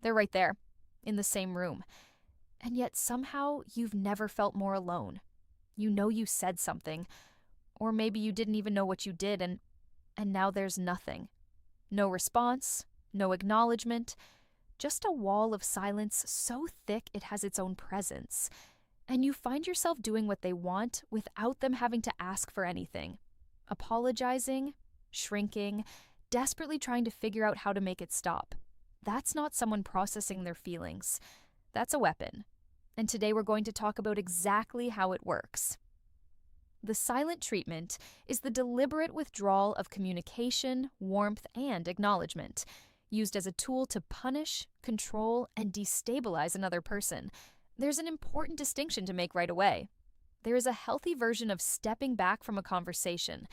They're right there, in the same room. And yet somehow you've never felt more alone. You know you said something, or maybe you didn't even know what you did, and now there's nothing. No response, no acknowledgement, just a wall of silence so thick it has its own presence. And you find yourself doing what they want without them having to ask for anything. Apologizing, shrinking, desperately trying to figure out how to make it stop. That's not someone processing their feelings. That's a weapon. And today we're going to talk about exactly how it works. The silent treatment is the deliberate withdrawal of communication, warmth, and acknowledgement, used as a tool to punish, control, and destabilize another person. There's an important distinction to make right away. There is a healthy version of stepping back from a conversation.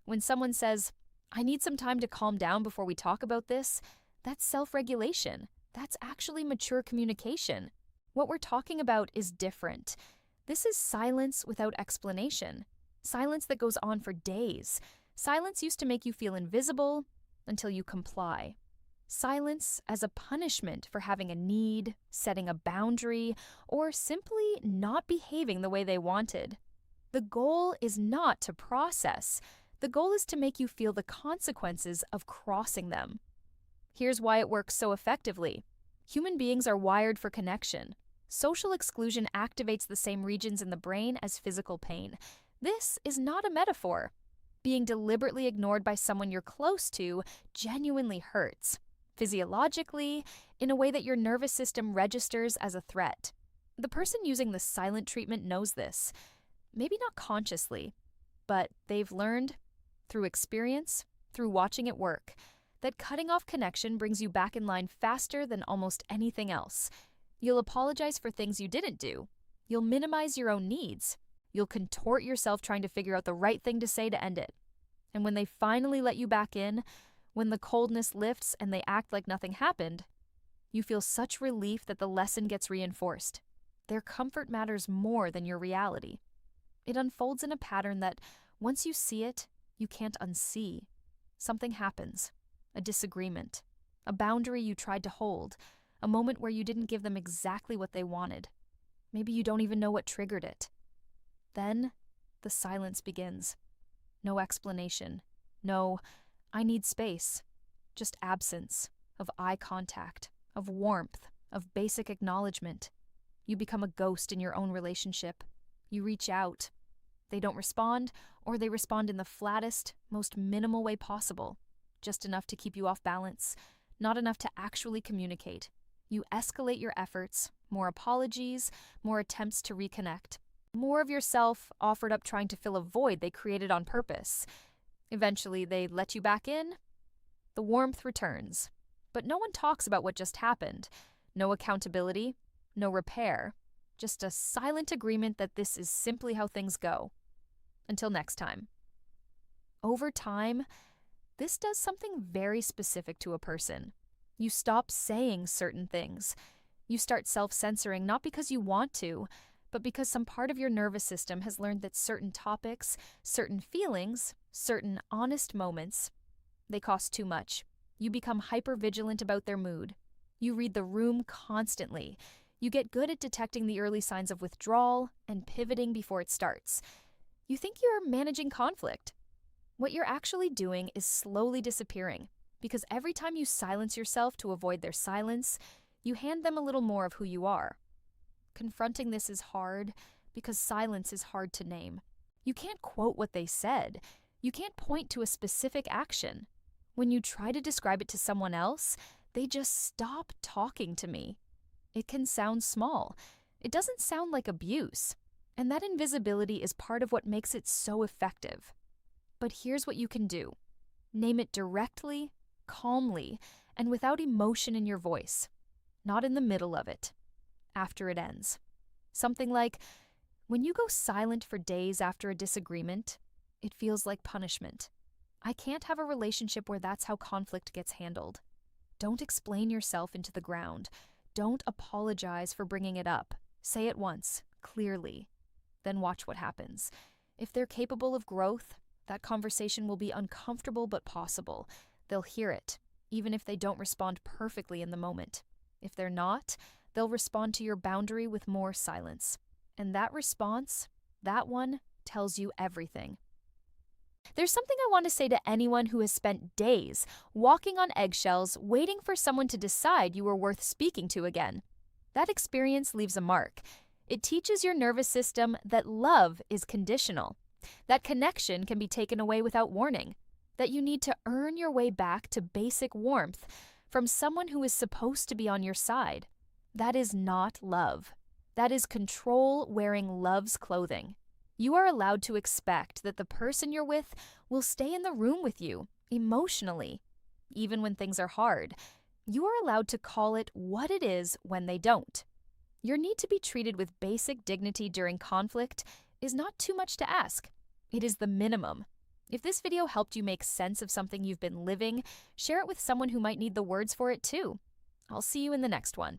When someone says, "I need some time to calm down before we talk about this," that's self-regulation. That's actually mature communication. What we're talking about is different. This is silence without explanation. Silence that goes on for days. Silence used to make you feel invisible until you comply. Silence as a punishment for having a need, setting a boundary, or simply not behaving the way they wanted. The goal is not to process. The goal is to make you feel the consequences of crossing them. Here's why it works so effectively. Human beings are wired for connection. Social exclusion activates the same regions in the brain as physical pain. This is not a metaphor. Being deliberately ignored by someone you're close to genuinely hurts. Physiologically, in a way that your nervous system registers as a threat. The person using the silent treatment knows this. Maybe not consciously, but they've learned, through experience, through watching it work, that cutting off connection brings you back in line faster than almost anything else. You'll apologize for things you didn't do. You'll minimize your own needs. You'll contort yourself trying to figure out the right thing to say to end it. And when they finally let you back in, when the coldness lifts and they act like nothing happened, you feel such relief that the lesson gets reinforced. Their comfort matters more than your reality. It unfolds in a pattern that, once you see it, you can't unsee. Something happens. A disagreement. A boundary you tried to hold. A moment where you didn't give them exactly what they wanted. Maybe you don't even know what triggered it. Then, the silence begins. No explanation. No, "I need space." Just absence. Of eye contact. Of warmth. Of basic acknowledgement. You become a ghost in your own relationship. You reach out. They don't respond, or they respond in the flattest, most minimal way possible. Just enough to keep you off balance. Not enough to actually communicate. You escalate your efforts. More apologies. More attempts to reconnect. More of yourself offered up trying to fill a void they created on purpose. Eventually, they let you back in. The warmth returns. But no one talks about what just happened. No accountability. No repair. Just a silent agreement that this is simply how things go. Until next time. Over time, this does something very specific to a person. You stop saying certain things. You start self-censoring not because you want to, but because some part of your nervous system has learned that certain topics, certain feelings, certain honest moments, they cost too much. You become hyper-vigilant about their mood. You read the room constantly. You get good at detecting the early signs of withdrawal and pivoting before it starts. You think you're managing conflict. What you're actually doing is slowly disappearing, because every time you silence yourself to avoid their silence, you hand them a little more of who you are. Confronting this is hard because silence is hard to name. You can't quote what they said. You can't point to a specific action. When you try to describe it to someone else, they just stop talking to me. It can sound small. It doesn't sound like abuse. And that invisibility is part of what makes it so effective. But here's what you can do. Name it directly, calmly, and without emotion in your voice. Not in the middle of it. After it ends. Something like, when you go silent for days after a disagreement, it feels like punishment. I can't have a relationship where that's how conflict gets handled. Don't explain yourself into the ground. Don't apologize for bringing it up. Say it once, clearly. Then watch what happens. If they're capable of growth, that conversation will be uncomfortable but possible. They'll hear it, even if they don't respond perfectly in the moment. If they're not, they'll respond to your boundary with more silence. And that response, that one, tells you everything. There's something I want to say to anyone who has spent days walking on eggshells waiting for someone to decide you were worth speaking to again. That experience leaves a mark. It teaches your nervous system that love is conditional, that connection can be taken away without warning, that you need to earn your way back to basic warmth from someone who is supposed to be on your side. That is not love. That is control wearing love's clothing. You are allowed to expect that the person you're with will stay in the room with you, emotionally. Even when things are hard, you are allowed to call it what it is when they don't. Your need to be treated with basic dignity during conflict is not too much to ask. It is the minimum. If this video helped you make sense of something you've been living, share it with someone who might need the words for it too. I'll see you in the next one.